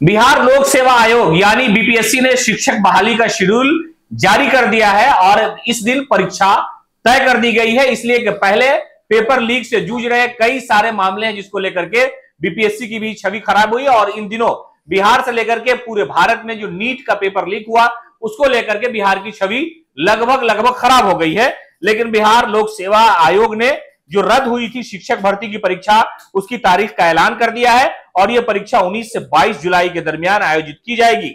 बिहार लोक सेवा आयोग यानी बीपीएससी ने शिक्षक बहाली का शेड्यूल जारी कर दिया है और इस दिन परीक्षा तय कर दी गई है। इसलिए कि पहले पेपर लीक से जूझ रहे कई सारे मामले हैं जिसको लेकर के बीपीएससी की भी छवि खराब हुई है और इन दिनों बिहार से लेकर के पूरे भारत में जो नीट का पेपर लीक हुआ उसको लेकर के बिहार की छवि लगभग खराब हो गई है। लेकिन बिहार लोक सेवा आयोग ने जो रद्द हुई थी शिक्षक भर्ती की परीक्षा उसकी तारीख का ऐलान कर दिया है और यह परीक्षा 19 से 22 जुलाई के दरमियान आयोजित की जाएगी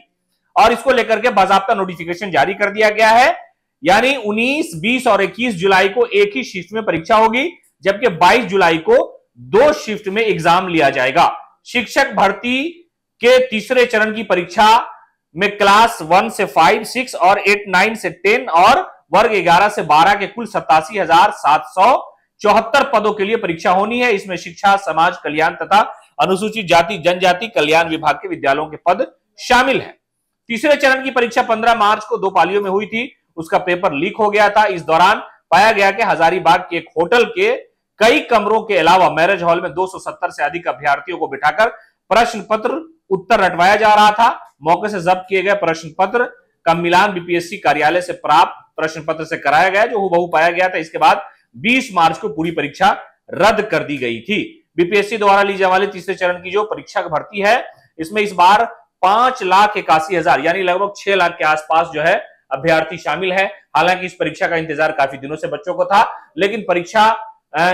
और इसको लेकर के बाकायदा नोटिफिकेशन जारी कर दिया गया है। यानी 19, 20 और 21 जुलाई को एक ही शिफ्ट में परीक्षा होगी, जबकि 22 जुलाई को 2 शिफ्ट में एग्जाम लिया जाएगा। शिक्षक भर्ती के तीसरे चरण की परीक्षा में क्लास 1 से 5, 6 और 8, 9 से 10 और वर्ग 11 से 12 के कुल 87,774 पदों के लिए परीक्षा होनी है। इसमें शिक्षा, समाज कल्याण तथा अनुसूचित जाति जनजाति कल्याण विभाग के विद्यालयों के पद शामिल हैं। तीसरे चरण की परीक्षा 15 मार्च को 2 पालियों में हुई थी। उसका पेपर लीक हो गया था। इस दौरान पाया गया कि हजारीबाग के एक होटल के कई कमरों के अलावा मैरिज हॉल में 270 से अधिक अभ्यर्थियों को बिठाकर प्रश्न पत्र उत्तर रटवाया जा रहा था। मौके से जब्त किए गए प्रश्न पत्र का मिलान बीपीएससी कार्यालय से प्राप्त प्रश्न पत्र से कराया गया, जो हूबहू पाया गया था। इसके बाद 20 मार्च को पूरी परीक्षा रद्द कर दी गई थी। बीपीएससी द्वारा ली जाने वाली तीसरे चरण की जो परीक्षा भर्ती है इसमें इस बार 5,81,000 यानी लगभग 6 लाख के आसपास जो है अभ्यर्थी शामिल है। हालांकि इस परीक्षा का इंतजार काफी दिनों से बच्चों को था, लेकिन परीक्षा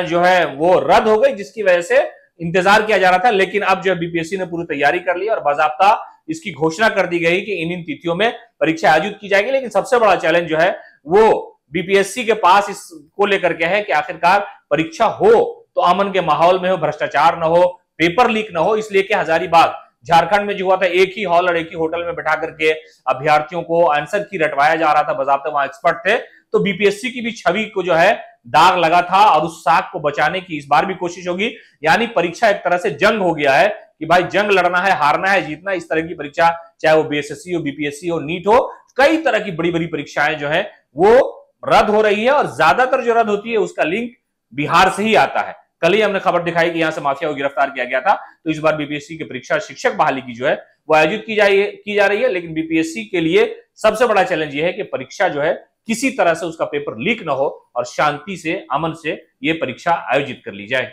जो है वो रद्द हो गई, जिसकी वजह से इंतजार किया जा रहा था। लेकिन अब जो है बीपीएससी ने पूरी तैयारी कर ली और बाकायदा इसकी घोषणा कर दी गई कि इन तिथियों में परीक्षा आयोजित की जाएगी। लेकिन सबसे बड़ा चैलेंज जो है वो बीपीएससी के पास इसको लेकर के है कि आखिरकार परीक्षा हो तो अमन के माहौल में हो, भ्रष्टाचार न हो, पेपर लीक न हो। इसलिए कि हजारीबाग झारखंड में जो हुआ था एक ही हॉल और एक ही होटल में बैठा करके अभ्यर्थियों को आंसर की रटवाया जा रहा था, बाकायदा वहां एक्सपर्ट थे, तो बीपीएससी की भी छवि को जो है दाग लगा था और उस साख को बचाने की इस बार भी कोशिश होगी। यानी परीक्षा एक तरह से जंग हो गया है कि भाई जंग लड़ना है, हारना है, जीतना। इस तरह की परीक्षा चाहे वो बीएसएससी हो, बीपीएससी हो, नीट हो, कई तरह की बड़ी बड़ी परीक्षाएं जो है वो रद्द हो रही है और ज्यादातर जो रद्द होती है उसका लिंक बिहार से ही आता है। कल ही हमने खबर दिखाई कि यहां से माफिया को गिरफ्तार किया गया था। तो इस बार बीपीएससी की परीक्षा शिक्षक बहाली की जो है वो आयोजित की जा रही है। लेकिन बीपीएससी के लिए सबसे बड़ा चैलेंज ये है कि परीक्षा जो है किसी तरह से उसका पेपर लीक ना हो और शांति से, अमन से ये परीक्षा आयोजित कर ली जाए।